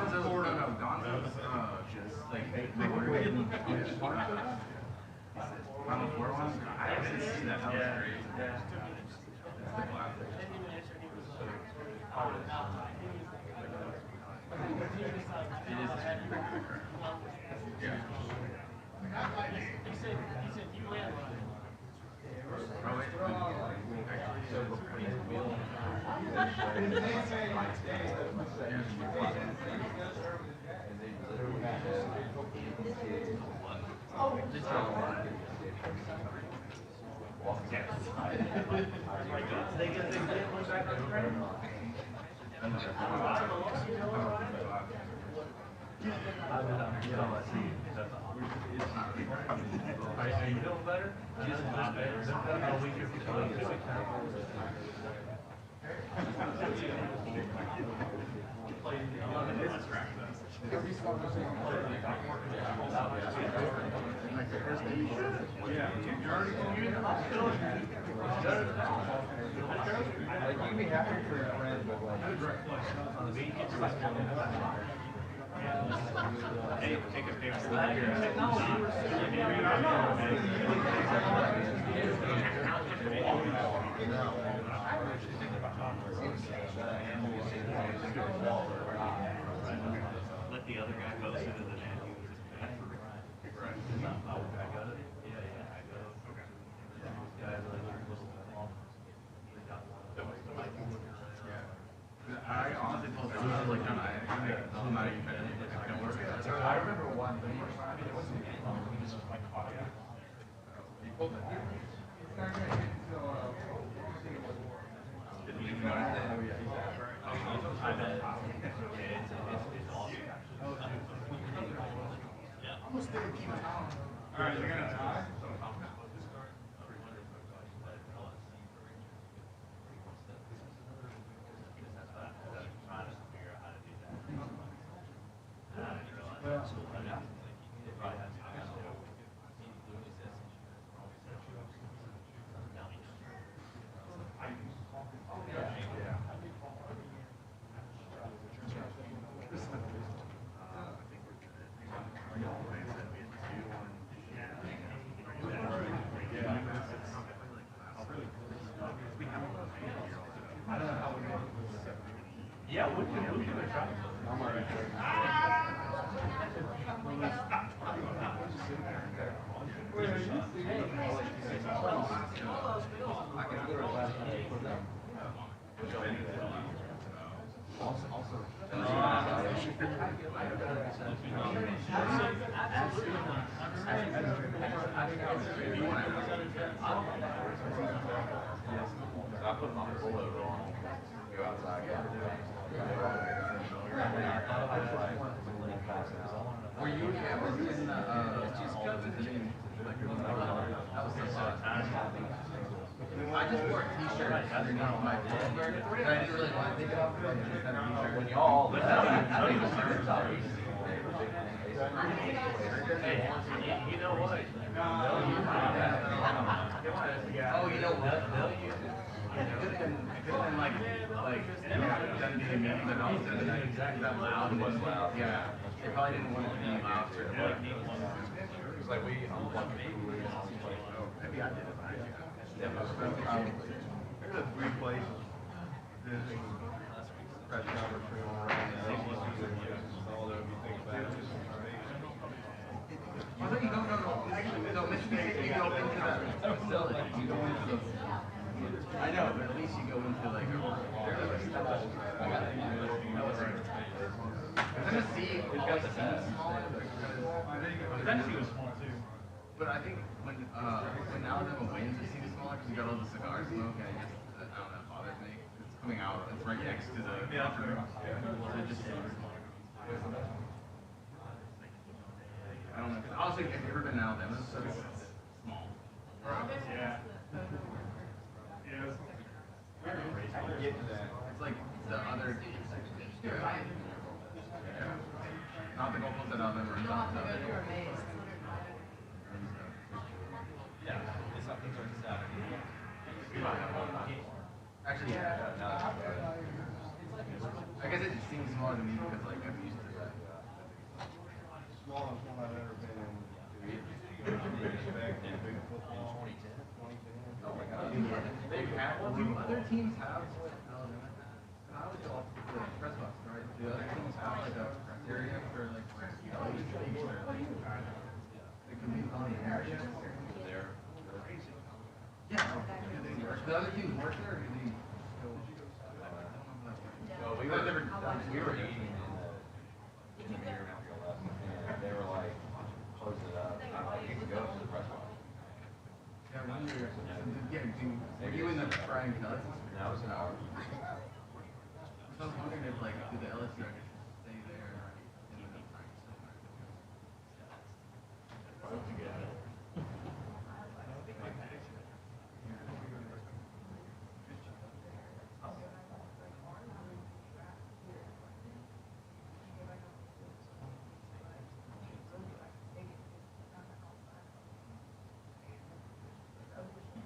Gonzo's just like they were in Final Four one. I actually see that. That was great. It's the classic. It is a screen protector. Yeah. He said you land on it. Oh wait, Are you feeling better? Just not better. A week or two. Like, you'd be happy for your friend, but like, On the beach, it's like, hey, take a picture. Let the other guy go sit in the net. I honestly told them, I was like, no, I'm not even trying to make it work. I remember one thing. He just like caught it. He pulled it. Didn't even notice it. I bet. It's awesome. Yeah. All right, we're gonna tie. Yeah, we can try. I put my pullover on. Go outside. Were you in I just wore a t-shirt underneath my pullover, but I didn't really want to take it off because I just had a t-shirt. When y'all, Hey, you know what? Oh, you know what? They'll use it. It could have been like done being mean, but all of a sudden that loud was loud. Yeah. They probably didn't want it to be loud. It's like we unplugged it. Maybe I did it behind you. Yeah, probably. There's a 3 places. Visiting press conference room around there. Although if you think about it, just Oh, no, you don't know. No, Michigan State, you go into the facility. You go into the. I know, but at least you go into like a. I'm gonna see if always seems smaller because. Tennessee was small too. But I think when Alabama wins, it seems smaller because you got all the cigar smoke, and I guess I don't know, that bothers me. It's coming out. It's right next to the. Yeah. So it just seems smaller. I don't know. Also, if you've ever been to Alabama, it's so small. Yeah. I can get to that. It's like the other. Yeah. Not the goalpost at Alabama. It's not the other goalpost. Yeah, it's not things like that. Actually, yeah. I guess it just seems small to me because like I'm used to that. Smallest one I've ever been in. Respect in big football. 2010. Oh my god. They've had, well, do other teams have, how is it all the press box, right? Do other teams have like a press area for like, it could be on the area? There. Yeah. Do they work, the other teams work there or do they? Well, we were eating in the meeting room after last, and they were like, close it up. I don't know, you can go to the press box. Yeah, I wonder, were you in the Brian Kelly? No, it was an hour. So I was wondering if like, do the LSU stay there?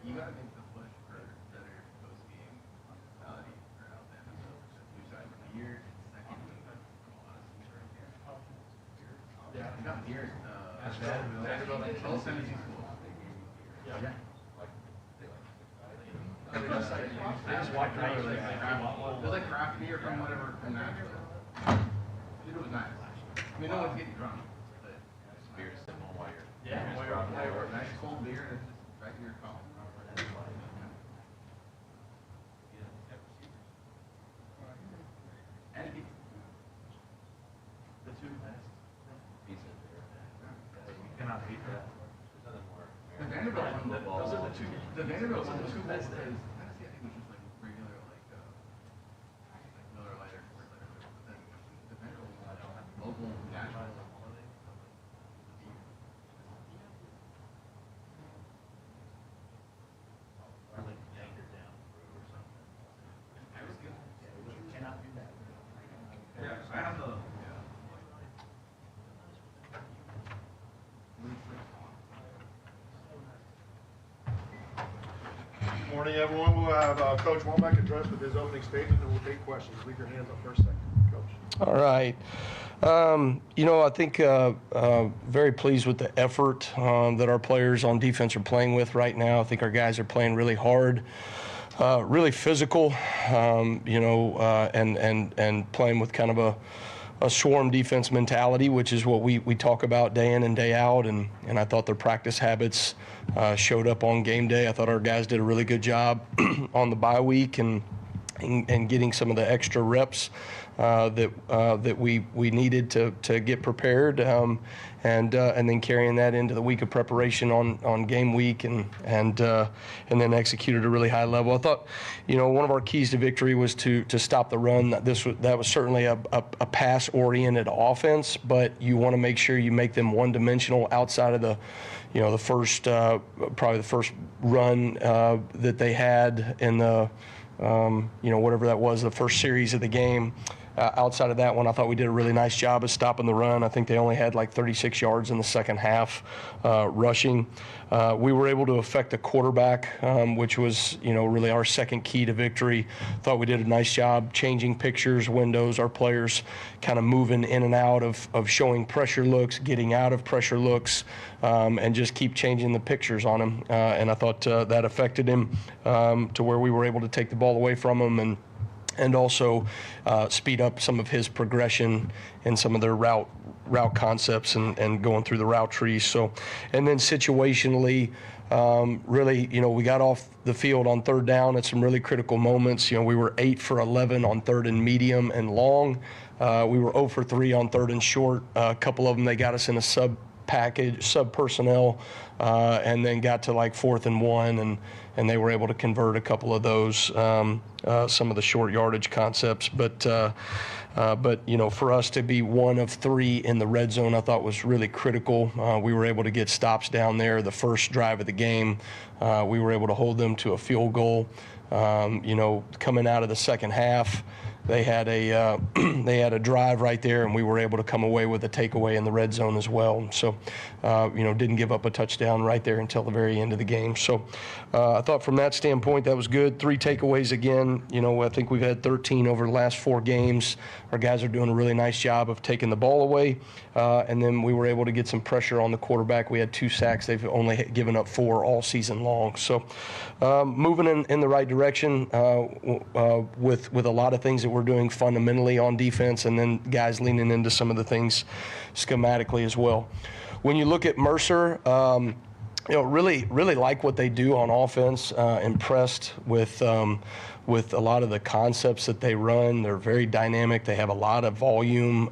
You gotta make the push for better post-game hospitality for Alabama. We've got beer, second yeah, we got beer. Vanderbilt, all 17 schools. Yeah. I just walked around with like craft, there's like craft beer from whatever, from Nashville. Dude, it was nice. I mean, no one's getting drunk, but Beer is sitting on while you're. yeah, nice cold beer and it's just right in your phone. And pizza. The two best. Pizza. You cannot beat that. There's nothing more. The Vanderbilt one, Those are the two. the Vanderbilt one, the two Best best days. days. Tennessee, I think was just like regular, like Miller Lite or Coors Light or whatever. But then the Vanderbilt one, local, national. Or like Yankee down or something. That was good. You cannot do that. Yeah, I have the. Good morning, everyone. We'll have Coach Womack address with his opening statement, and we'll take questions. Leave your hands up for a second, Coach. All right. I think very pleased with the effort that our players on defense are playing with right now. I think our guys are playing really hard, really physical, and playing with kind of a swarm defense mentality, which is what we talk about day in and day out. And I thought their practice habits showed up on game day. I thought our guys did a really good job on the bye week and getting some of the extra reps that we needed to get prepared, and then carrying that into the week of preparation on game week, and then executed at a really high level. I thought, one of our keys to victory was to stop the run. That was certainly a pass-oriented offense, but you want to make sure you make them one-dimensional outside of the first probably the first run that they had in the whatever that was, the first series of the game. Outside of that one, I thought we did a really nice job of stopping the run. I think they only had like 36 yards in the second half rushing. We were able to affect the quarterback, which was, really our second key to victory. Thought we did a nice job changing pictures, windows, our players kind of moving in and out of showing pressure looks, getting out of pressure looks, and just keep changing the pictures on him. And I thought that affected him to where we were able to take the ball away from him and also speed up some of his progression and some of their route concepts and going through the route trees. So, and then situationally, really, we got off the field on third down at some really critical moments. We were 8 for 11 on third and medium and long. We were 0 for 3 on third and short. A couple of them, they got us in a sub personnel, and then got to like 4th and 1, and they were able to convert a couple of those, some of the short yardage concepts. But for us to be 1 of 3 in the red zone, I thought was really critical. We were able to get stops down there. The first drive of the game, we were able to hold them to a field goal. Coming out of the second half, they had a they had a drive right there, and we were able to come away with a takeaway in the red zone as well. So, didn't give up a touchdown right there until the very end of the game. So, I thought from that standpoint that was good. 3 takeaways again. I think we've had 13 over the last 4 games. Our guys are doing a really nice job of taking the ball away, and then we were able to get some pressure on the quarterback. We had 2 sacks. They've only given up 4 all season long. So, moving in the right direction with a lot of things that we're doing fundamentally on defense, and then guys leaning into some of the things schematically as well. When you look at Mercer, really like what they do on offense. Impressed with a lot of the concepts that they run. They're very dynamic. They have a lot of volume,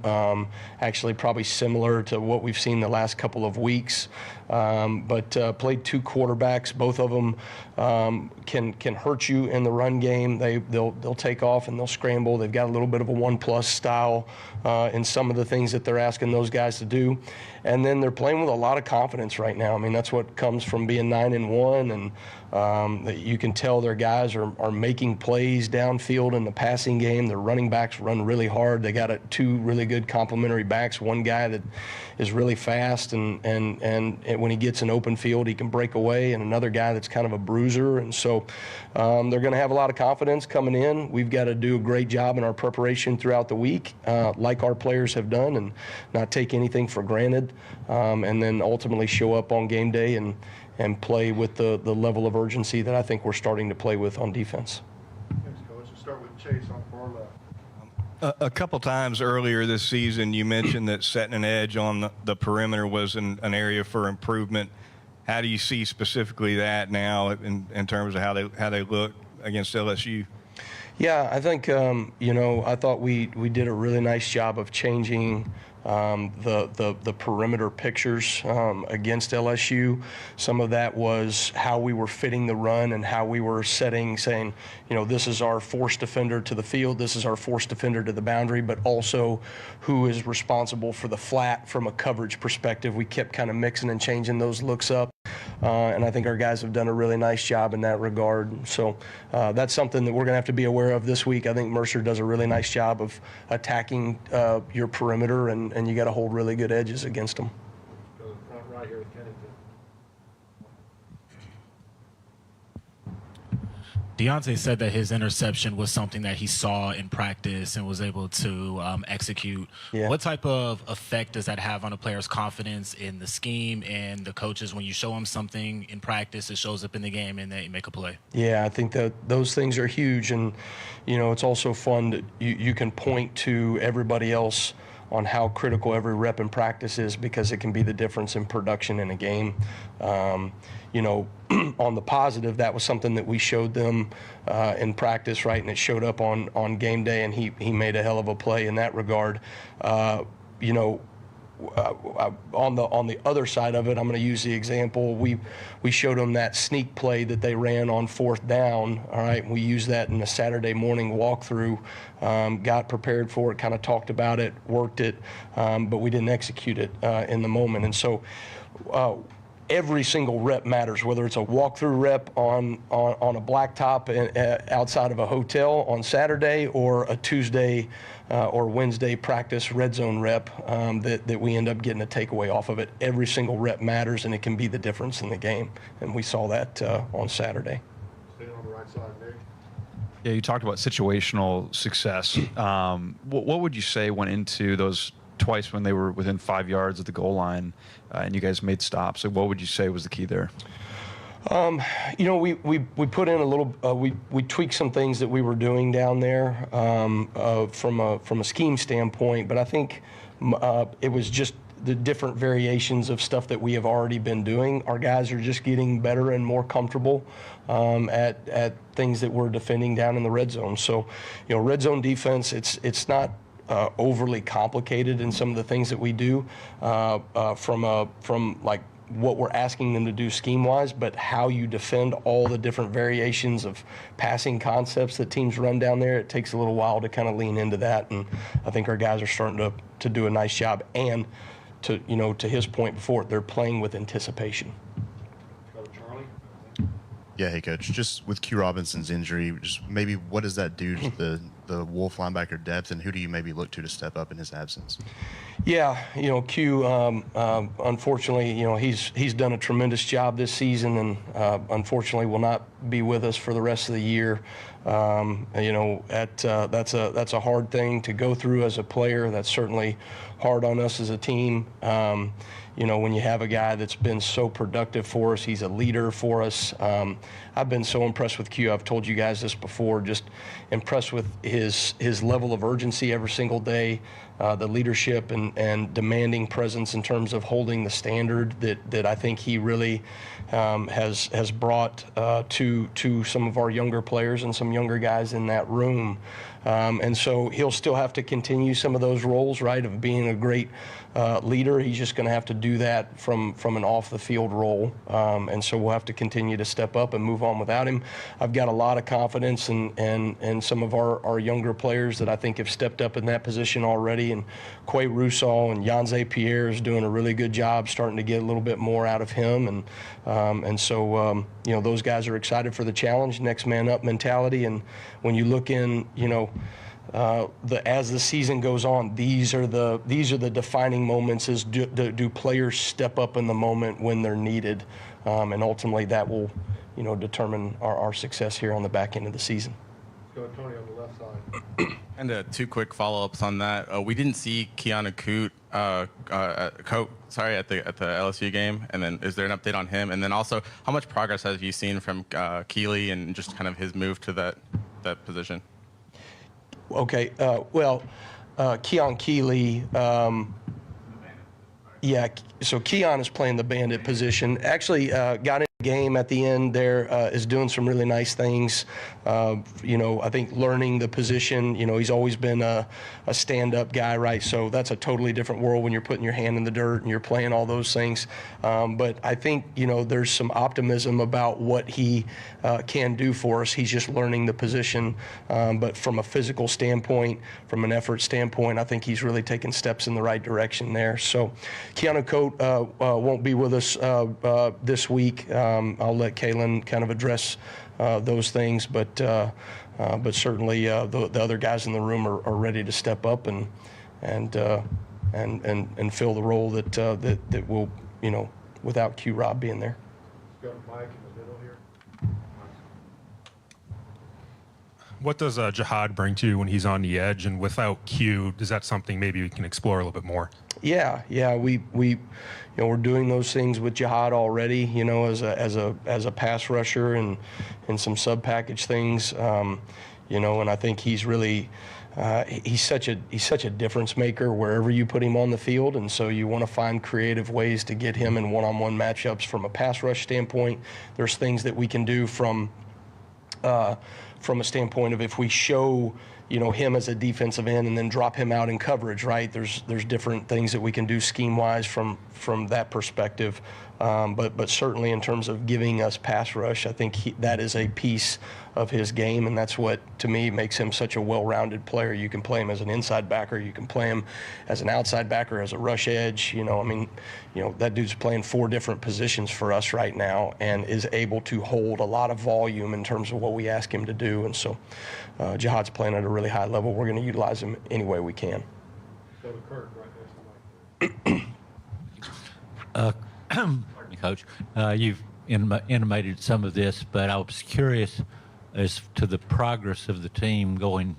actually probably similar to what we've seen the last couple of weeks. But played 2 quarterbacks. Both of them can hurt you in the run game. They'll take off and they'll scramble. They've got a little bit of a 1+ style in some of the things that they're asking those guys to do. And then they're playing with a lot of confidence right now. I mean, that's what comes from being 9-1, and that you can tell their guys are making plays downfield in the passing game. Their running backs run really hard. They got 2 really good complementary backs. One guy that is really fast, and when he gets an open field, he can break away, and another guy that's kind of a bruiser. And so they're going to have a lot of confidence coming in. We've got to do a great job in our preparation throughout the week, like our players have done, and not take anything for granted, and then ultimately show up on game day and play with the level of urgency that I think we're starting to play with on defense. Thanks, Coach. We'll start with Chase on far left. A couple times earlier this season, you mentioned that setting an edge on the perimeter was an area for improvement. How do you see specifically that now in terms of how they look against LSU? Yeah, I think I thought we did a really nice job of changing the perimeter pictures against LSU. Some of that was how we were fitting the run and how we were saying, this is our force defender to the field, this is our force defender to the boundary, but also who is responsible for the flat from a coverage perspective. We kept kind of mixing and changing those looks up. And I think our guys have done a really nice job in that regard. So that's something that we're going to have to be aware of this week. I think Mercer does a really nice job of attacking your perimeter, and you got to hold really good edges against them. Go to the front right here with Kennington. Deontay said that his interception was something that he saw in practice and was able to execute. Yeah. What type of effect does that have on a player's confidence in the scheme and the coaches when you show them something in practice, it shows up in the game and they make a play? Yeah, I think that those things are huge, and it's also fun that you can point to everybody else on how critical every rep in practice is, because it can be the difference in production in a game. On the positive, that was something that we showed them in practice, right? And it showed up on game day, and he made a hell of a play in that regard. On the other side of it, I'm going to use the example. We showed them that sneak play that they ran on 4th down. All right, we used that in a Saturday morning walkthrough. Got prepared for it, kind of talked about it, worked it, but we didn't execute it in the moment. And so every single rep matters, whether it's a walkthrough rep on a blacktop outside of a hotel on Saturday, or a Tuesday or Wednesday practice red zone rep that we end up getting a takeaway off of it. Every single rep matters, and it can be the difference in the game. And we saw that on Saturday. Stay on the right side, Nick. Yeah, you talked about situational success. What would you say went into those twice when they were within 5 yards of the goal line and you guys made stops? So what would you say was the key there? We put in a little, we tweaked some things that we were doing down there from a scheme standpoint, but I think it was just the different variations of stuff that we have already been doing. Our guys are just getting better and more comfortable at things that we're defending down in the red zone. So, red zone defense, it's not overly complicated in some of the things that we do from like what we're asking them to do scheme-wise, but how you defend all the different variations of passing concepts that teams run down there, it takes a little while to kind of lean into that, and I think our guys are starting to do a nice job. And to his point before, they're playing with anticipation. Go to Charlie. Yeah, hey, Coach. Just with Q Robinson's injury, just maybe what does that do to the the Wolf linebacker depth, and who do you maybe look to step up in his absence? Yeah, Q, unfortunately, he's done a tremendous job this season, and unfortunately will not be with us for the rest of the year. That's a hard thing to go through as a player. That's certainly hard on us as a team. When you have a guy that's been so productive for us, he's a leader for us. I've been so impressed with Q. I've told you guys this before, just impressed with his level of urgency every single day, the leadership and demanding presence in terms of holding the standard that I think he really has brought to some of our younger players and some younger guys in that room. And so he'll still have to continue some of those roles, right, of being a great leader. He's just going to have to do that from an off-the-field role. And so we'll have to continue to step up and move on without him. I've got a lot of confidence in some of our younger players that I think have stepped up in that position already. And Quay Russaw and Yanze Pierre is doing a really good job starting to get a little bit more out of him. And so those guys are excited for the challenge, next man up mentality. And when you look in, as the season goes on, these are the defining moments. Is do players step up in the moment when they're needed, and ultimately that will, determine our success here on the back end of the season. Let's go, Tony, on the left side. And two quick follow-ups on that. We didn't see Keanu Coote, at the LSU game. And then is there an update on him? And then also, how much progress have you seen from Keeley and just kind of his move to that position? Okay, Keon Keeley, so Keon is playing the bandit position. Actually, got in the game at the end there, is doing some really nice things. I think learning the position, he's always been a stand-up guy, right? So that's a totally different world when you're putting your hand in the dirt and you're playing all those things. But I think, there's some optimism about what he can do for us. He's just learning the position. But from a physical standpoint, from an effort standpoint, I think he's really taken steps in the right direction there. So Keanu Coate won't be with us this week. I'll let Kalen kind of address those things, but certainly the other guys in the room are ready to step up and fill the role that will, without Q Rob being there. Let's go to Mike in the middle here. What does Jihad bring to you when he's on the edge, and without Q, is that something maybe we can explore a little bit more? Yeah, we're doing those things with Jihad already, as a pass rusher and some sub package things, and I think he's really he's such a difference maker wherever you put him on the field, and so you want to find creative ways to get him in one-on-one matchups from a pass rush standpoint. There's things that we can do from a standpoint of if we show him as a defensive end and then drop him out in coverage, right? There's different things that we can do scheme-wise from that perspective. But certainly in terms of giving us pass rush, I think that is a piece of his game, and that's what, to me, makes him such a well-rounded player. You can play him as an inside backer, you can play him as an outside backer, as a rush edge. That dude's playing 4 different positions for us right now and is able to hold a lot of volume in terms of what we ask him to do. And so Jihad's playing at a really high level. We're going to utilize him any way we can. Go to Kirk right next to Mike. Pardon me, Coach. You've intimated some of this, but I was curious as to the progress of the team going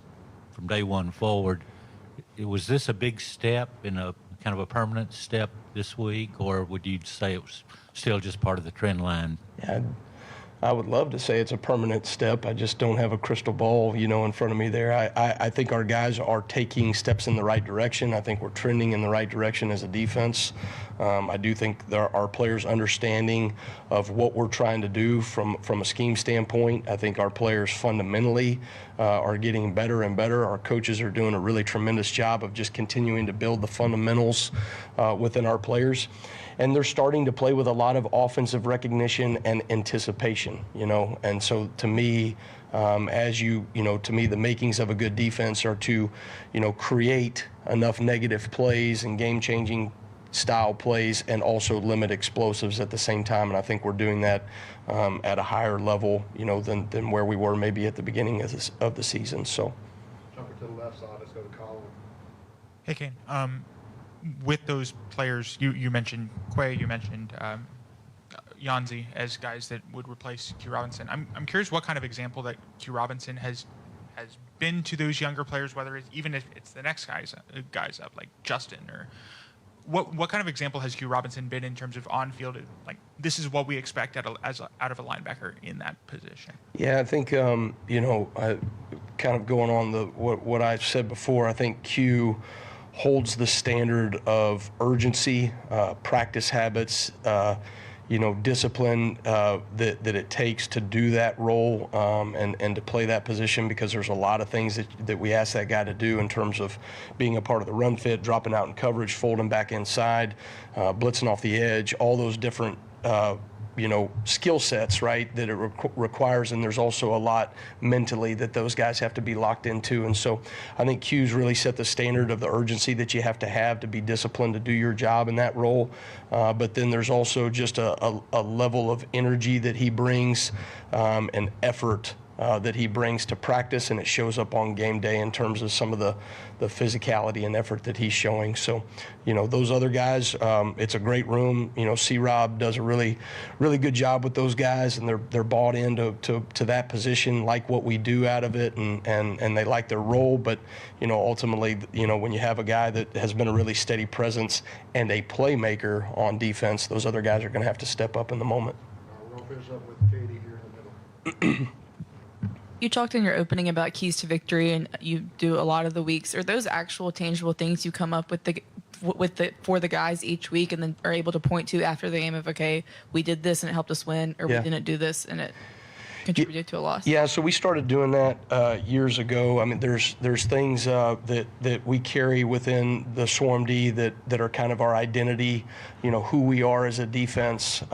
from day one forward. Was this a big step in a kind of a permanent step this week, or would you say it was still just part of the trend line? Yeah, I would love to say it's a permanent step. I just don't have a crystal ball, in front of me there. I think our guys are taking steps in the right direction. I think we're trending in the right direction as a defense. I do think there are players understanding of what we're trying to do from a scheme standpoint. I think our players fundamentally are getting better and better. Our coaches are doing a really tremendous job of just continuing to build the fundamentals within our players. And they're starting to play with a lot of offensive recognition and anticipation, And so to me, to me, the makings of a good defense are to, create enough negative plays and game-changing style plays and also limit explosives at the same time. And I think we're doing that at a higher level, than where we were maybe at the beginning of the season. So. left side. Let's go to Colin. Hey, Kane. With those players, you mentioned Quay, you mentioned Yanzi as guys that would replace Q Robinson. I'm curious what kind of example that Q Robinson has been to those younger players, whether it's even if it's the next guys up like Justin, or what kind of example has Q Robinson been in terms of on-field, like this is what we expect out of a linebacker in that position? Yeah, I think I kind of going on what I've said before. I think Q holds the standard of urgency, practice habits, discipline that it takes to do that role and to play that position, because there's a lot of things that we ask that guy to do in terms of being a part of the run fit, dropping out in coverage, folding back inside, blitzing off the edge, all those different skill sets, right, that it requires. And there's also a lot mentally that those guys have to be locked into. And so I think Q's really set the standard of the urgency that you have to be disciplined to do your job in that role. But then there's also just a level of energy that he brings, and effort that he brings to practice, and it shows up on game day in terms of some of the physicality and effort that he's showing. So, those other guys, it's a great room. C-Rob does a really, really good job with those guys, and they're bought into to that position, like what we do out of it, and they like their role. But, ultimately, when you have a guy that has been a really steady presence and a playmaker on defense, those other guys are going to have to step up in the moment. We're going to finish up with Katie here in the middle. You talked in your opening about keys to victory, and you do a lot of the weeks. Are those actual tangible things you come up with for the guys each week, and then are able to point to after the game of, okay, we did this and it helped us win, or we didn't do this and it contributed to a loss? Yeah, so we started doing that years ago. I mean, there's things that we carry within the Swarm D that are kind of our identity, who we are as a defense.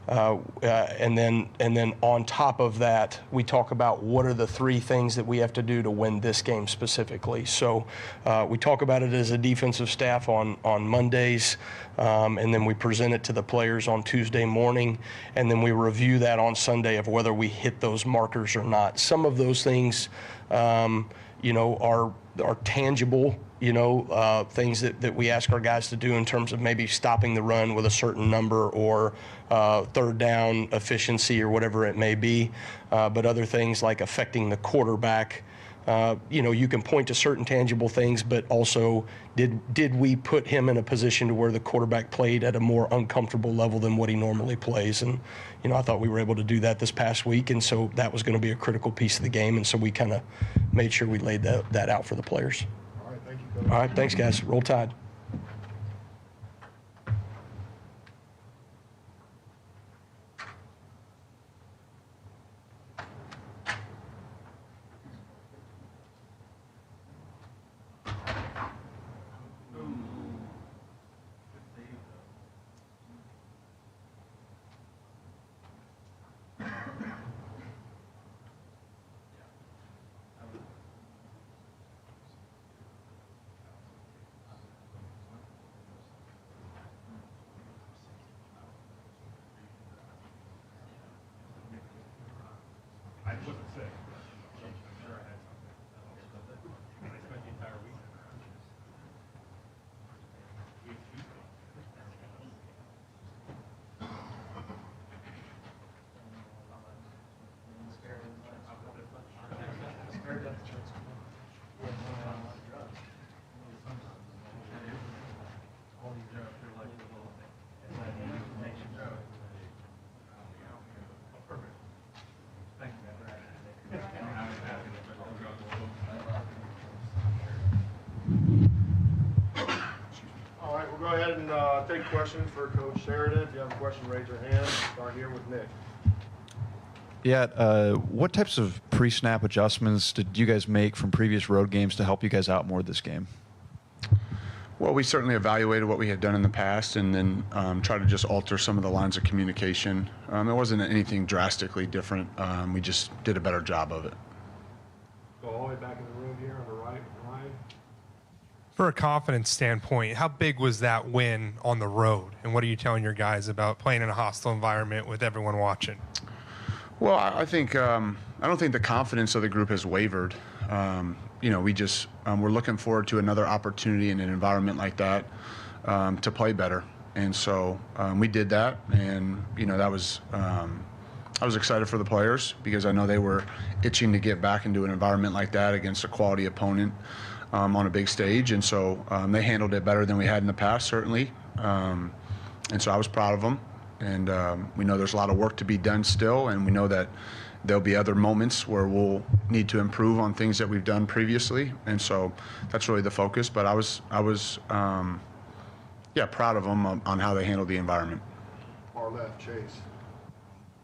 And then on top of that, we talk about what are the 3 things that we have to do to win this game specifically. So we talk about it as a defensive staff on Mondays, and then we present it to the players on Tuesday morning, and then we review that on Sunday of whether we hit those markers or not. Some of those things, are tangible. Things that we ask our guys to do in terms of maybe stopping the run with a certain number, or third down efficiency, or whatever it may be. But other things like affecting the quarterback, you can point to certain tangible things, but also did we put him in a position to where the quarterback played at a more uncomfortable level than what he normally plays? And, I thought we were able to do that this past week, and so that was going to be a critical piece of the game, and so we kind of made sure we laid that out for the players. All right, thank you, Coach. All right, thanks, guys. Roll Tide. All right, we'll go ahead and take questions for Coach Sheridan. If you have a question, raise your hand. Start here with Nick. Yeah, what types of pre-snap adjustments did you guys make from previous road games to help you guys out more this game? Well, we certainly evaluated what we had done in the past, and then tried to just alter some of the lines of communication. It wasn't anything drastically different. We just did a better job of it. Go all the way back in the room here on the right, Ryan. For a confidence standpoint, how big was that win on the road? And what are you telling your guys about playing in a hostile environment with everyone watching? Well, I think I don't think the confidence of the group has wavered. we just we're looking forward to another opportunity in an environment like that to play better. And so we did that, and that was I was excited for the players because I know they were itching to get back into an environment like that against a quality opponent on a big stage. And so they handled it better than we had in the past, certainly. And so I was proud of them. And we know there's a lot of work to be done still, and we know that there'll be other moments where we'll need to improve on things that we've done previously. And so that's really the focus. But I was proud of them on how they handled the environment. Far left, Chase.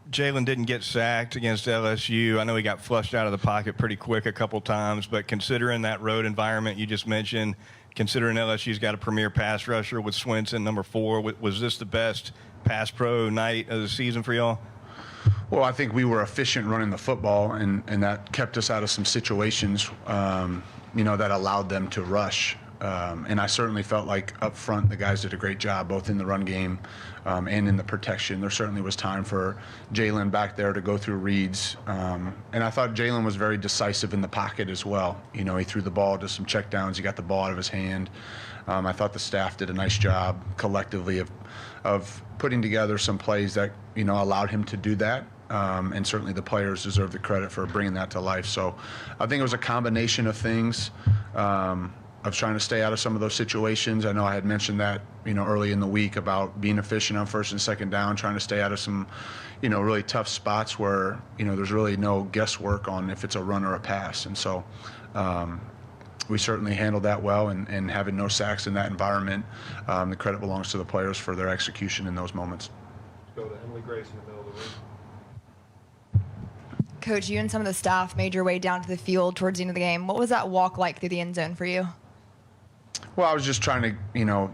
Jalen didn't get sacked against LSU. I know he got flushed out of the pocket pretty quick a couple times, but considering that road environment you just mentioned, considering LSU's got a premier pass rusher with Swinson, number 4, was this the best pass pro night of the season for y'all? Well, I think we were efficient running the football, and that kept us out of some situations, that allowed them to rush. And I certainly felt like up front the guys did a great job, both in the run game and in the protection. There certainly was time for Jalen back there to go through reads. And I thought Jalen was very decisive in the pocket as well. He threw the ball to some checkdowns. He got the ball out of his hand. I thought the staff did a nice job collectively of putting together some plays that, allowed him to do that. And certainly the players deserve the credit for bringing that to life. So I think it was a combination of things. Of trying to stay out of some of those situations. I know I had mentioned that, early in the week about being efficient on first and second down, trying to stay out of some, really tough spots where, there's really no guesswork on if it's a run or a pass. And so we certainly handled that well, and having no sacks in that environment, the credit belongs to the players for their execution in those moments. Let's go to Emily Grace in the middle of the room. Coach, you and some of the staff made your way down to the field towards the end of the game. What was that walk like through the end zone for you? Well, I was just trying to,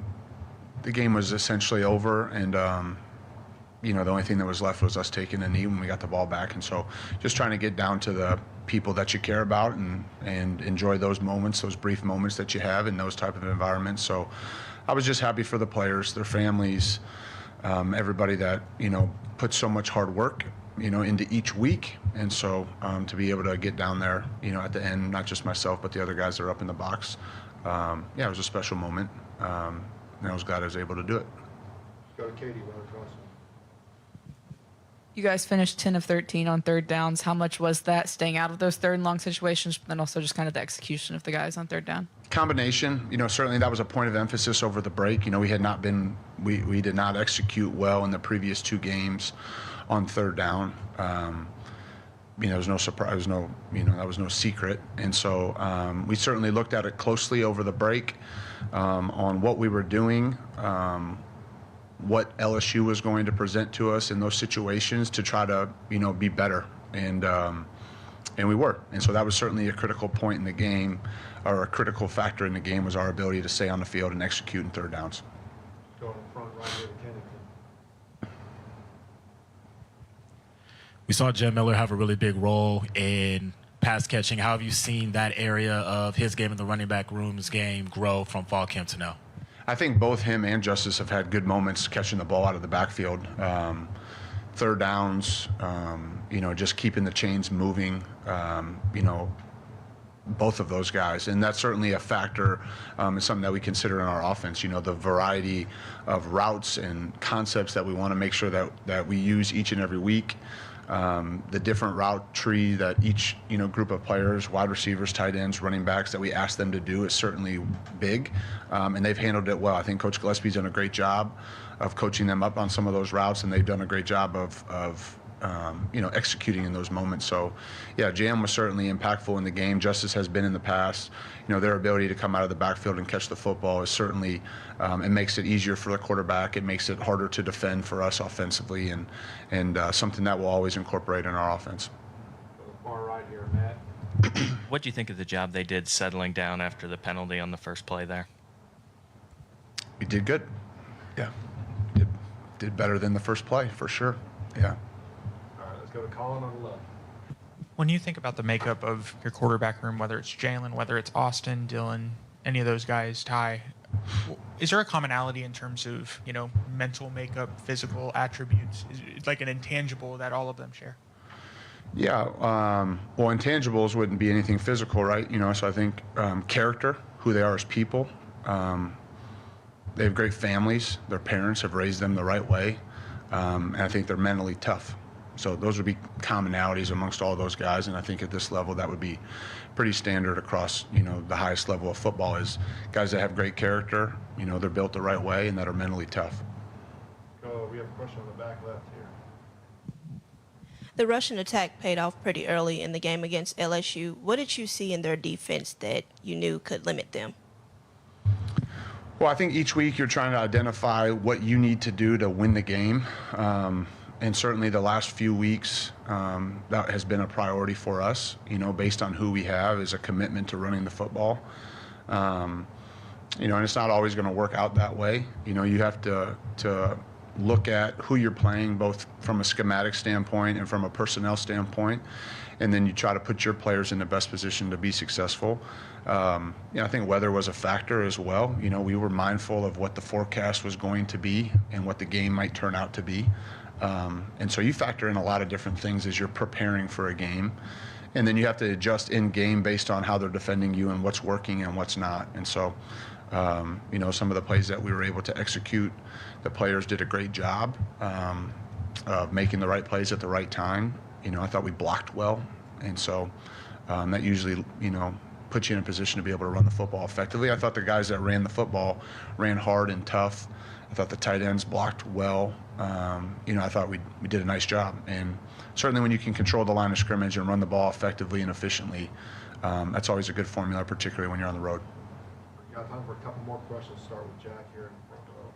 the game was essentially over, and, the only thing that was left was us taking a knee when we got the ball back. And so just trying to get down to the people that you care about and enjoy those moments, those brief moments that you have in those type of environments. So I was just happy for the players, their families, everybody that, put so much hard work, into each week. And so to be able to get down there, at the end, not just myself, but the other guys that are up in the box, it was a special moment, and I was glad I was able to do it. Go to Katie, right across. You guys finished 10 of 13 on third downs. How much was that staying out of those third and long situations, but then also just kind of the execution of the guys on third down? Combination, certainly that was a point of emphasis over the break. We had not been, we did not execute well in the previous 2 games on third down. There was no surprise, that was no secret. And so we certainly looked at it closely over the break on what we were doing, what LSU was going to present to us in those situations to try to, be better. And we were. And so that was certainly a critical point in the game, or a critical factor in the game, was our ability to stay on the field and execute in third downs. Go in front right here to Kennington. We saw Jim Miller have a really big role in pass catching. How have you seen that area of his game in the running back room's game grow from fall camp to now? I think both him and Justice have had good moments catching the ball out of the backfield. Third downs, just keeping the chains moving, both of those guys. And that's certainly a factor, and something that we consider in our offense, the variety of routes and concepts that we want to make sure that we use each and every week. The different route tree that each group of players, wide receivers, tight ends, running backs, that we ask them to do is certainly big, and they've handled it well. I think Coach Gillespie's done a great job of coaching them up on some of those routes, and they've done a great job of executing in those moments. So, yeah, Jam was certainly impactful in the game. Justice has been in the past. Their ability to come out of the backfield and catch the football is certainly, it makes it easier for the quarterback. It makes it harder to defend for us offensively, and something that we'll always incorporate in our offense. Far right here, Matt. What do you think of the job they did settling down after the penalty on the first play there? We did good. Yeah. Did better than the first play, for sure. Yeah. All right, let's go to Colin on the left. When you think about the makeup of your quarterback room, whether it's Jalen, whether it's Austin, Dylan, any of those guys, Ty, is there a commonality in terms of, mental makeup, physical attributes? Is it like an intangible that all of them share? Yeah, well, intangibles wouldn't be anything physical, right? So I think character, who they are as people. They have great families. Their parents have raised them the right way, and I think they're mentally tough. So those would be commonalities amongst all those guys, and I think at this level that would be pretty standard across, the highest level of football is guys that have great character, they're built the right way, and that are mentally tough. We have a question on the back left here. The Russian attack paid off pretty early in the game against LSU. What did you see in their defense that you knew could limit them? Well, I think each week you're trying to identify what you need to do to win the game. And certainly the last few weeks, that has been a priority for us, based on who we have is a commitment to running the football. And it's not always going to work out that way. You have to look at who you're playing, both from a schematic standpoint and from a personnel standpoint, and then you try to put your players in the best position to be successful. I think weather was a factor as well. We were mindful of what the forecast was going to be and what the game might turn out to be. And so you factor in a lot of different things as you're preparing for a game. And then you have to adjust in game based on how they're defending you and what's working and what's not. And so, some of the plays that we were able to execute, the players did a great job of making the right plays at the right time. I thought we blocked well. And so that usually, puts you in a position to be able to run the football effectively. I thought the guys that ran the football ran hard and tough. I thought the tight ends blocked well. I thought we did a nice job. And certainly when you can control the line of scrimmage and run the ball effectively and efficiently, that's always a good formula, particularly when you're on the road. Got time for a couple more questions. Start with Jack here in the front row.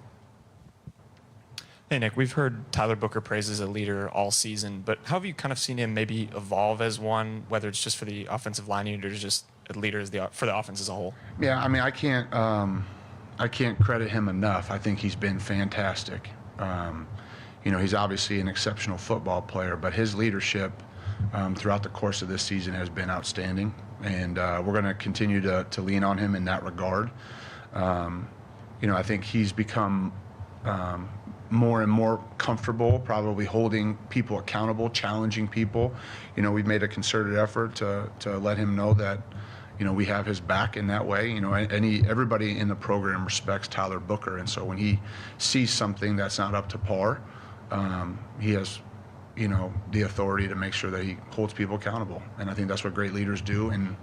Hey, Nick, we've heard Tyler Booker praise as a leader all season, but how have you kind of seen him maybe evolve as one, whether it's just for the offensive line unit or just a leader for the offense as a whole? Yeah, I mean, I can't credit him enough. I think he's been fantastic. He's obviously an exceptional football player, but his leadership throughout the course of this season has been outstanding, and we're going to continue to lean on him in that regard. I think he's become more and more comfortable, probably holding people accountable, challenging people. We've made a concerted effort to let him know that, we have his back in that way. Everybody in the program respects Tyler Booker, and so when he sees something that's not up to par, he has, the authority to make sure that he holds people accountable. And I think that's what great leaders do, and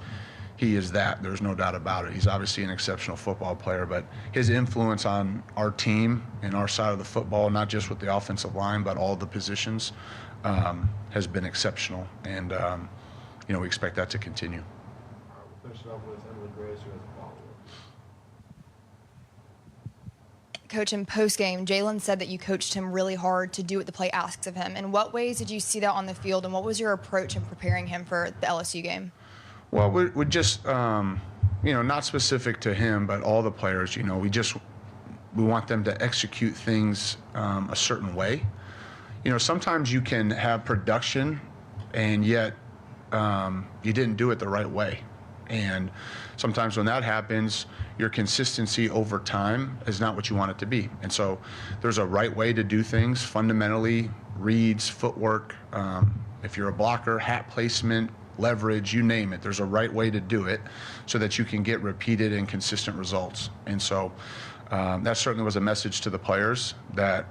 he is that. There's no doubt about it. He's obviously an exceptional football player, but his influence on our team and our side of the football, not just with the offensive line, but all the positions, has been exceptional. And, we expect that to continue. We'll finish up with Emily Grace, who has a follow-up. Coach, in post-game, Jalen said that you coached him really hard to do what the play asks of him. In what ways did you see that on the field, and what was your approach in preparing him for the LSU game? Well, we're just, not specific to him, but all the players, we want them to execute things a certain way. Sometimes you can have production and yet you didn't do it the right way. And sometimes when that happens, your consistency over time is not what you want it to be. And so there's a right way to do things fundamentally, reads, footwork. If you're a blocker, hat placement, leverage, you name it. There's a right way to do it so that you can get repeated and consistent results. And so that certainly was a message to the players that,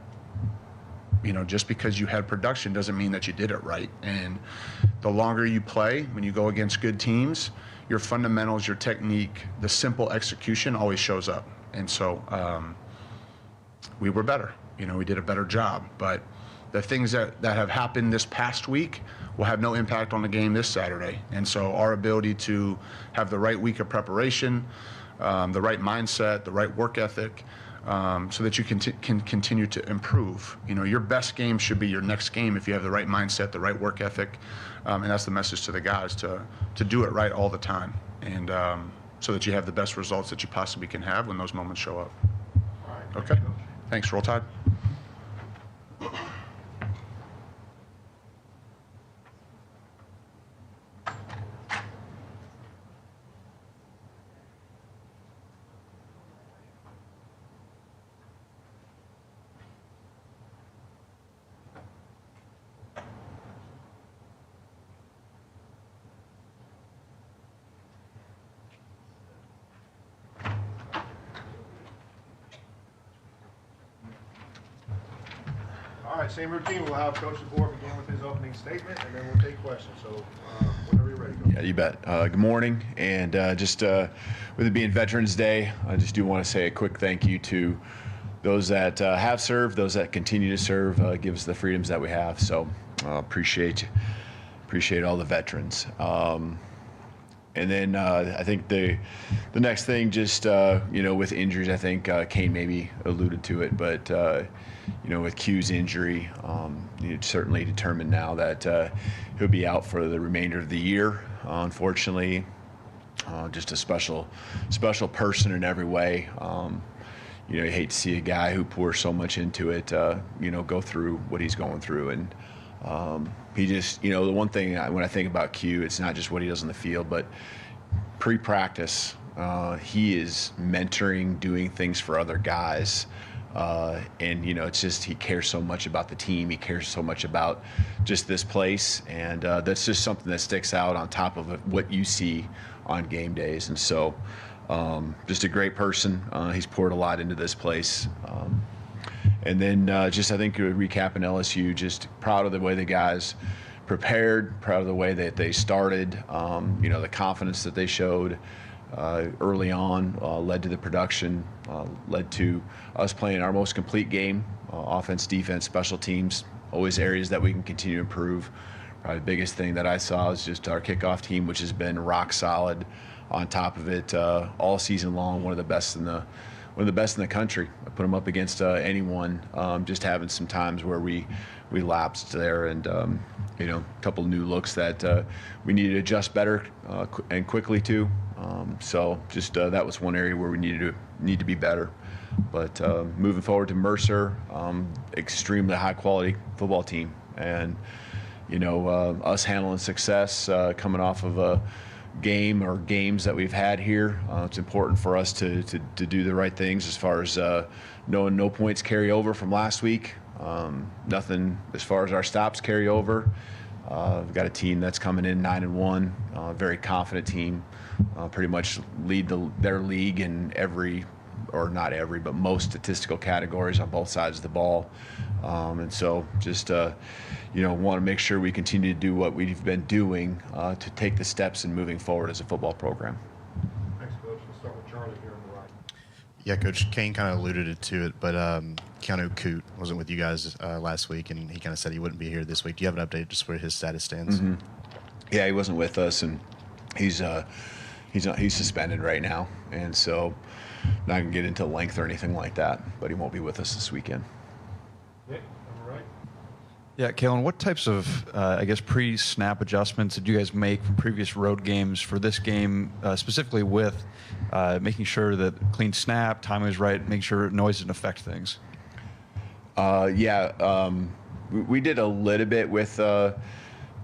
just because you had production doesn't mean that you did it right. And the longer you play, when you go against good teams, your fundamentals, your technique, the simple execution always shows up. And so we were better. We did a better job. But the things that have happened this past week will have no impact on the game this Saturday. And so our ability to have the right week of preparation, the right mindset, the right work ethic, so that you can continue to improve. Your best game should be your next game if you have the right mindset, the right work ethic, and that's the message to the guys, to do it right all the time, and so that you have the best results that you possibly can have when those moments show up. All right. Okay. Thanks. Roll Tide. All right, same routine. We'll have Coach DeBoer begin with his opening statement, and then we'll take questions. So whenever you're ready, Coach. Yeah, you bet. Good morning. And just with it being Veterans Day, I just do want to say a quick thank you to those that have served, those that continue to serve, give us the freedoms that we have. So appreciate all the veterans. And then I think the next thing, just with injuries, I think Kane maybe alluded to it, but with Q's injury, it's certainly determined now that he'll be out for the remainder of the year. Unfortunately, just a special person in every way. You hate to see a guy who pours so much into it, go through what he's going through. And he just, the one thing when I think about Q, it's not just what he does on the field, but pre-practice, he is mentoring, doing things for other guys. And, it's just he cares so much about the team. He cares so much about just this place. And that's just something that sticks out on top of what you see on game days. And so just a great person. He's poured a lot into this place. And then I think recapping LSU, just proud of the way the guys prepared, proud of the way that they started, the confidence that they showed early on led to the production, led to us playing our most complete game, offense, defense, special teams, always areas that we can continue to improve. Probably the biggest thing that I saw is just our kickoff team, which has been rock solid on top of it all season long, one of the best in the country. I put them up against anyone, just having some times where we lapsed there, and a couple new looks that we needed to adjust better and quickly to. So just that was one area where we need to be better. But moving forward to Mercer, extremely high quality football team, and us handling success coming off of a game or games that we've had here. It's important for us to do the right things as far as knowing no points carry over from last week. Nothing as far as our stops carry over. We've got a team that's coming in 9-1, very confident team, pretty much lead their league in not every, but most statistical categories on both sides of the ball. And so just, want to make sure we continue to do what we've been doing to take the steps in moving forward as a football program. Thanks, Coach. We'll start with Charlie here on the right. Yeah, Coach Kane kind of alluded to it, but Keanu Coote wasn't with you guys last week, and he kind of said he wouldn't be here this week. Do you have an update just where his status stands? Mm-hmm. Yeah, he wasn't with us, and he's suspended right now, and so not gonna get into length or anything like that, but he won't be with us this weekend. Nick, on the right. Yeah, Kalen, what types of, pre-snap adjustments did you guys make from previous road games for this game, specifically with making sure that clean snap, timing was right, making sure noise didn't affect things? We did a little bit with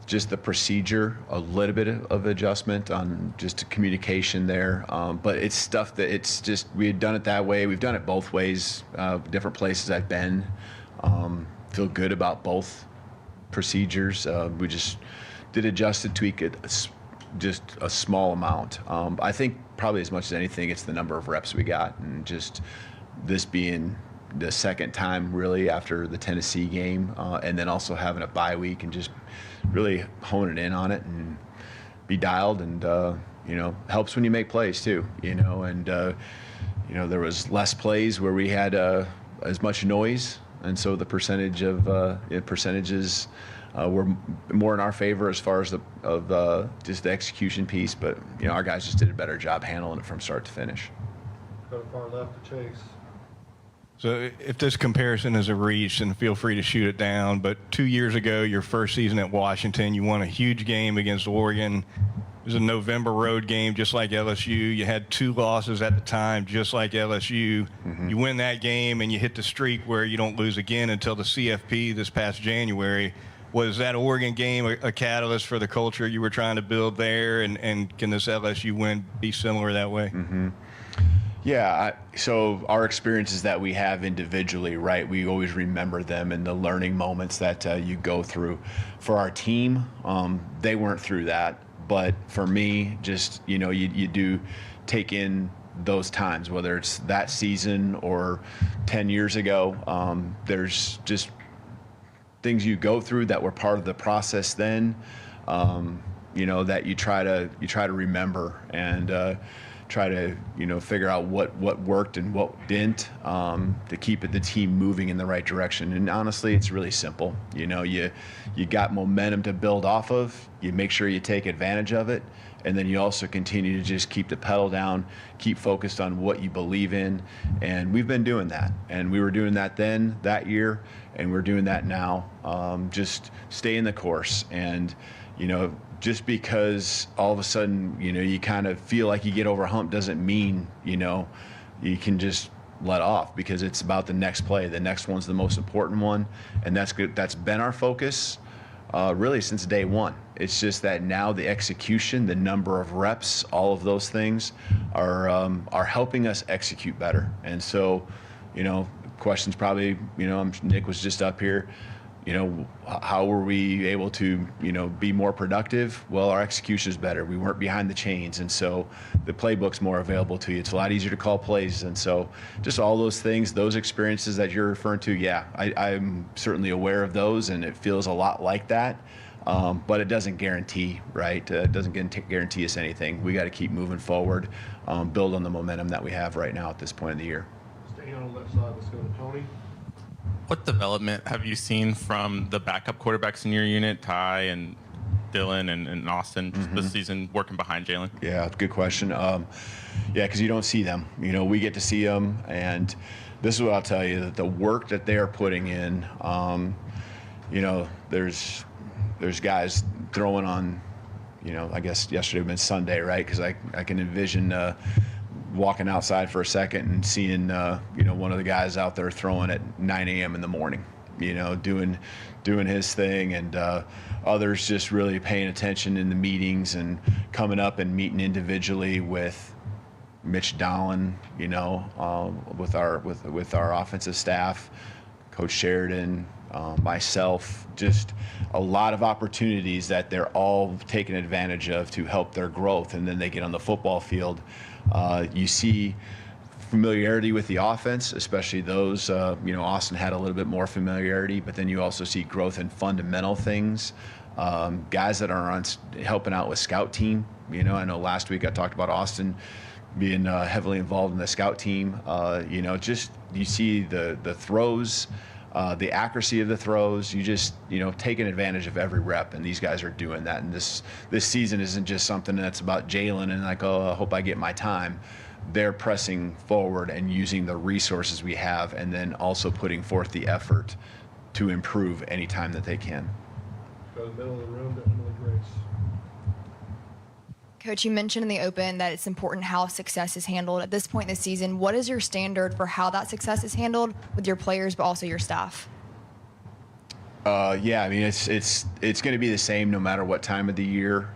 just the procedure, a little bit of adjustment on just communication there. But it's stuff that it's just, we had done it that way. We've done it both ways, different places I've been. Feel good about both procedures. We just did adjust and tweak it just a small amount. I think probably as much as anything, it's the number of reps we got, and just this being the second time really after the Tennessee game, and then also having a bye week and just really honing in on it and be dialed, and helps when you make plays too, and there was less plays where we had as much noise, and so the percentages were more in our favor as far as just the execution piece, but our guys just did a better job handling it from start to finish. Go to far left to Chase. So if this comparison is a reach, then feel free to shoot it down. But 2 years ago, your first season at Washington, you won a huge game against Oregon. It was a November road game, just like LSU. You had 2 losses at the time, just like LSU. Mm-hmm. You win that game, and you hit the streak where you don't lose again until the CFP this past January. Was that Oregon game a catalyst for the culture you were trying to build there? And can this LSU win be similar that way? Mm-hmm. Yeah, so our experiences that we have individually, right, we always remember them and the learning moments that you go through. For our team, they weren't through that. But for me, just, you do take in those times, whether it's that season or 10 years ago. There's just things you go through that were part of the process then, you know, that you try to remember and try to, you know, figure out what worked and what didn't, to keep the team moving in the right direction. And honestly, it's really simple. You know, you got momentum to build off of. You make sure you take advantage of it. And then you also continue to just keep the pedal down, keep focused on what you believe in. And we've been doing that. And we were doing that then, that year, and we're doing that now. Just stay in the course. And, you know, just because all of a sudden, you know, you kind of feel like you get over a hump doesn't mean, you know, you can just let off, because it's about the next play. The next one's the most important one. And that's good. That's been our focus really since day one. It's just that now the execution, the number of reps, all of those things are helping us execute better. And so, you know, questions probably, you know, Nick was just up here. You know, how were we able to, you know, be more productive? Well, our execution is better. We weren't behind the chains, and so the playbook's more available to you. It's a lot easier to call plays, and so just all those things, those experiences that you're referring to, yeah, I'm certainly aware of those, and it feels a lot like that. But it doesn't guarantee, right? It doesn't guarantee us anything. We got to keep moving forward, build on the momentum that we have right now at this point in the year. Staying on the left side, let's go to Tony. What development have you seen from the backup quarterbacks in your unit, Ty and Dylan and Austin, this season working behind Jalen? Yeah, good question. Yeah, because you don't see them. You know, we get to see them, and this is what I'll tell you, that the work that they are putting in, you know, there's guys throwing on, you know, I guess yesterday would have been Sunday, right? Because I can envision walking outside for a second and seeing, you know, one of the guys out there throwing at 9 a.m. in the morning, you know, doing his thing, and others just really paying attention in the meetings and coming up and meeting individually with Mitch Dowling, you know, with our offensive staff, Coach Sheridan, myself, just a lot of opportunities that they're all taking advantage of to help their growth. And then they get on the football field. You see familiarity with the offense, especially those, you know, Austin had a little bit more familiarity, but then you also see growth in fundamental things. Guys that are helping out with scout team. You know, I know last week I talked about Austin being heavily involved in the scout team. You know, just you see the throws, the accuracy of the throws. You just, you know, taking advantage of every rep, and these guys are doing that. And this season isn't just something that's about Jalen and like, oh, I hope I get my time. They're pressing forward and using the resources we have, and then also putting forth the effort to improve any time that they can. Go to the middle of the room to Emily Grace. Coach, you mentioned in the open that it's important how success is handled. At this point in the season, what is your standard for how that success is handled with your players, but also your staff? Yeah, I mean, it's going to be the same no matter what time of the year.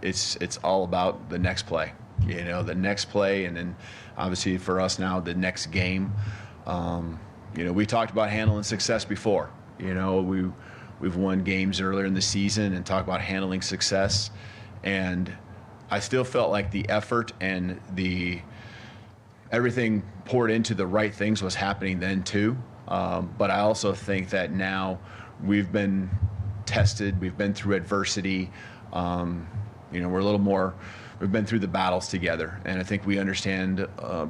It's all about the next play, you know, the next play, and then obviously for us now, the next game. You know, we talked about handling success before. You know, we've won games earlier in the season and talked about handling success, and I still felt like the effort and everything poured into the right things was happening then too. But I also think that now we've been tested, we've been through adversity. You know, we're a little more, we've been through the battles together, and I think we understand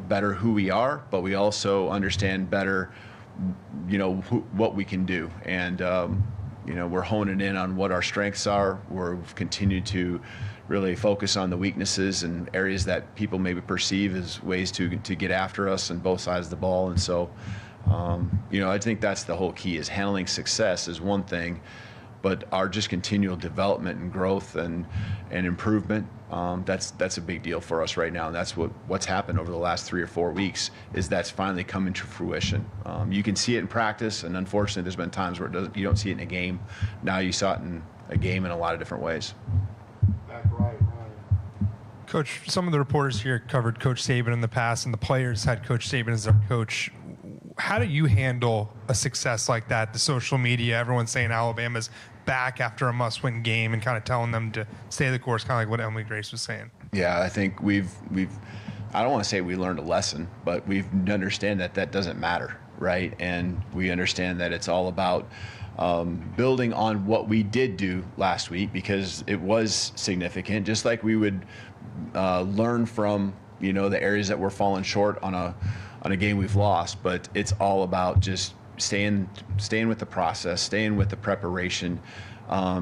better who we are, but we also understand better, you know, what we can do. And you know, we're honing in on what our strengths are. We've continued to really focus on the weaknesses and areas that people maybe perceive as ways to get after us on both sides of the ball. And so, you know, I think that's the whole key, is handling success is one thing, but our just continual development and growth and improvement, that's a big deal for us right now. And that's what's happened over the last 3 or 4 weeks, is that's finally coming to fruition. You can see it in practice, and unfortunately there's been times where you don't see it in a game. Now you saw it in a game in a lot of different ways. Back right, Ryan. Coach, some of the reporters here covered Coach Saban in the past, and the players had Coach Saban as their coach. How do you handle a success like that? The social media, everyone's saying Alabama's back after a must-win game, and kind of telling them to stay the course, kind of like what Emily Grace was saying. Yeah, I think we've I don't want to say we learned a lesson, but we understand that doesn't matter, right? And we understand that it's all about building on what we did do last week, because it was significant, just like we would learn from, you know, the areas that we're falling short on a game we've lost. But it's all about just staying with the process, staying with the preparation. I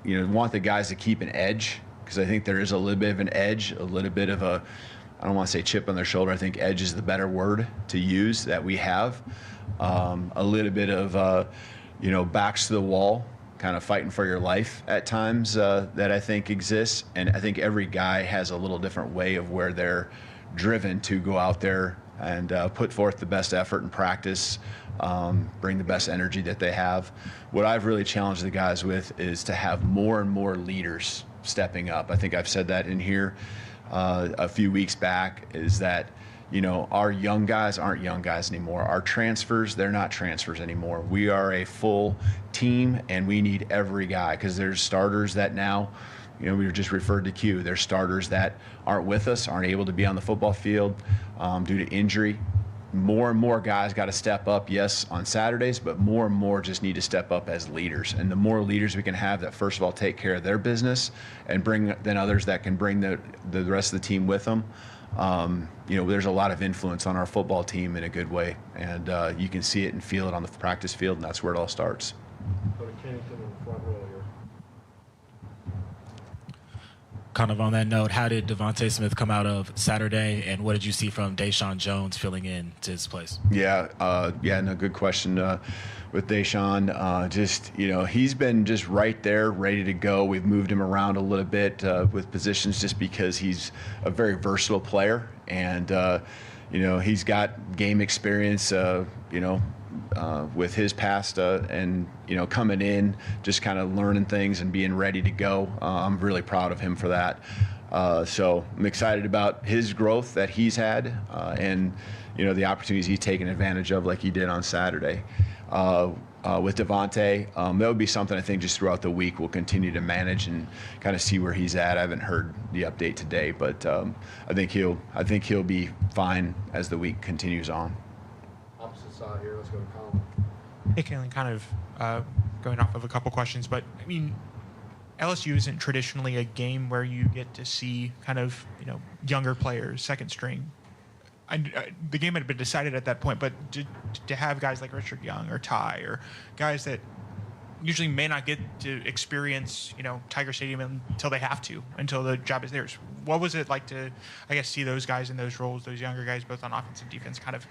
want the guys to keep an edge, because I think there is a little bit of an edge, a little bit of a, I don't want to say chip on their shoulder. I think edge is the better word to use that we have. A little bit of, backs to the wall, kind of fighting for your life at times that I think exists. And I think every guy has a little different way of where they're driven to go out there and put forth the best effort in practice, bring the best energy that they have. What I've really challenged the guys with is to have more and more leaders stepping up. I think I've said that in here a few weeks back, is that, our young guys aren't young guys anymore. Our transfers, they're not transfers anymore. We are a full team, and we need every guy, because there's starters that now, we were just referred to Q. There's starters that aren't with us, aren't able to be on the football field due to injury. More and more guys got to step up, yes, on Saturdays, but more and more just need to step up as leaders. And the more leaders we can have that, first of all, take care of their business and then others that can bring the rest of the team with them. There's a lot of influence on our football team in a good way. And you can see it and feel it on the practice field, and that's where it all starts. Go to Kennington in the front row here. Kind of on that note, how did Devontae Smith come out of Saturday, and what did you see from Deshaun Jones filling in to his place? Good question with Deshaun. He's been just right there, ready to go. We've moved him around a little bit with positions just because he's a very versatile player, and he's got game experience. With his past and coming in, just kind of learning things and being ready to go. I'm really proud of him for that. So I'm excited about his growth that he's had and the opportunities he's taken advantage of, like he did on Saturday. With Devontae, that would be something I think just throughout the week we'll continue to manage and kind of see where he's at. I haven't heard the update today, but I think he'll be fine as the week continues on. Opposite side here. Let's go to Colin. Hey, Kalen, kind of going off of a couple questions, but I mean, LSU isn't traditionally a game where you get to see kind of, younger players, second string. The game had been decided at that point, but to have guys like Richard Young or Ty or guys that usually may not get to experience, Tiger Stadium until they have to, until the job is theirs. What was it like to, I guess, see those guys in those roles, those younger guys, both on offense and defense, kind of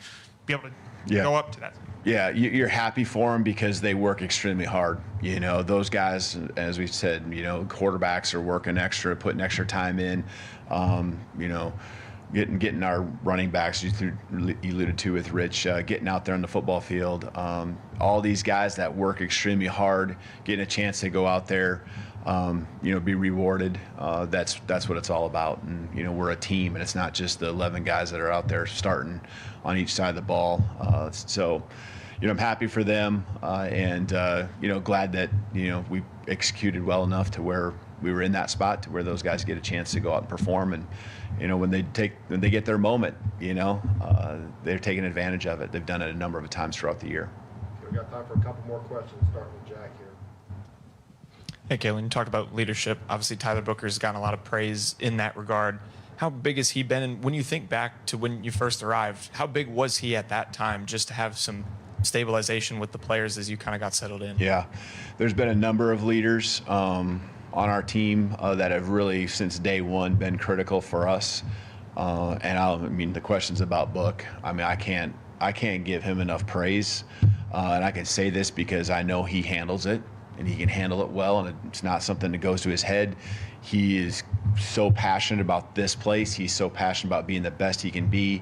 be able to go up to that? Yeah, you're happy for them because they work extremely hard. Those guys, as we said, quarterbacks are working extra, putting extra time in, getting our running backs, you alluded to with Rich, getting out there on the football field. All these guys that work extremely hard, getting a chance to go out there, be rewarded. That's what it's all about. And, we're a team, and it's not just the 11 guys that are out there starting on each side of the ball. I'm happy for them and, glad that, we executed well enough to where we were in that spot to where those guys get a chance to go out and perform. And, when they get their moment, they're taking advantage of it. They've done it a number of times throughout the year. We got time for a couple more questions, starting with Jack here. Hey, Kalen, you talked about leadership. Obviously, Tyler Booker's gotten a lot of praise in that regard. How big has he been? And when you think back to when you first arrived, how big was he at that time, just to have some stabilization with the players as you kind of got settled in? Yeah, there's been a number of leaders on our team that have really, since day one, been critical for us. The questions about Book, I can't give him enough praise. And I can say this because I know he handles it, and he can handle it well, and it's not something that goes to his head. He is so passionate about this place. He's so passionate about being the best he can be.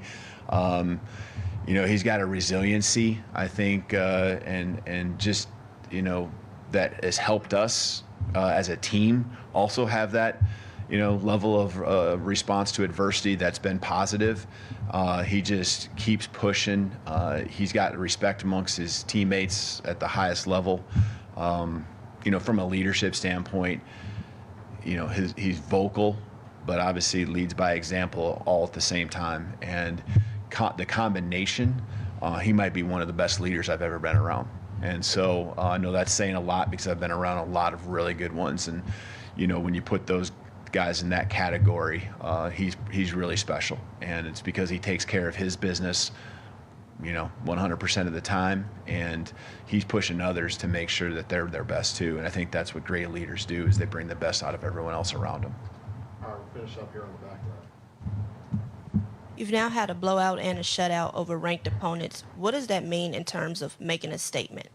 He's got a resiliency, I think, and just, that has helped us as a team also have that, level of response to adversity that's been positive. He just keeps pushing. He's got respect amongst his teammates at the highest level. From a leadership standpoint, he's vocal, but obviously leads by example all at the same time. And the combination, he might be one of the best leaders I've ever been around. And so I know that's saying a lot because I've been around a lot of really good ones. And, you know, when you put those guys in that category, he's really special. And it's because he takes care of his business, you know, 100% of the time. And he's pushing others to make sure that they're their best too. And I think that's what great leaders do, is they bring the best out of everyone else around them. All right, we'll finish up here on the back row. You've now had a blowout and a shutout over ranked opponents. What does that mean in terms of making a statement?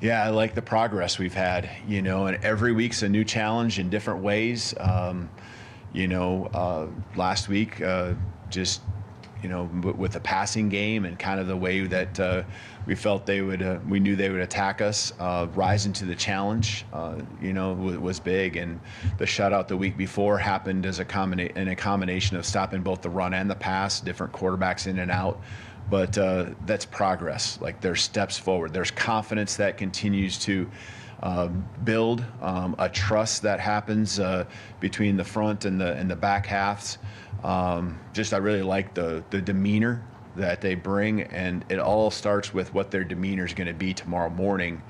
Yeah, I like the progress we've had, you know, and every week's a new challenge in different ways. You know, last week, just, you know, with the passing game and kind of the way that we felt they would, we knew they would attack us, rising to the challenge, you know, was big. And the shutout the week before happened as a combination of stopping both the run and the pass, different quarterbacks in and out. But that's progress. Like, there's steps forward. There's confidence that continues to build, a trust that happens between the front and the back halves. Just I really like the demeanor that they bring, and it all starts with what their demeanor is going to be tomorrow morning,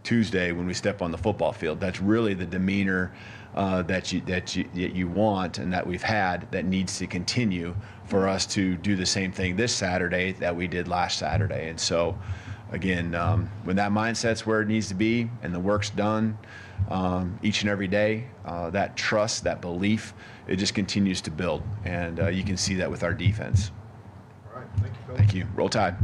Tuesday, when we step on the football field. That's really the demeanor that you want and that we've had, that needs to continue for us to do the same thing this Saturday that we did last Saturday. And so, again, when that mindset's where it needs to be and the work's done each and every day, that trust, that belief, it just continues to build. And you can see that with our defense. All right, thank you, Coach. Thank you. Roll Tide.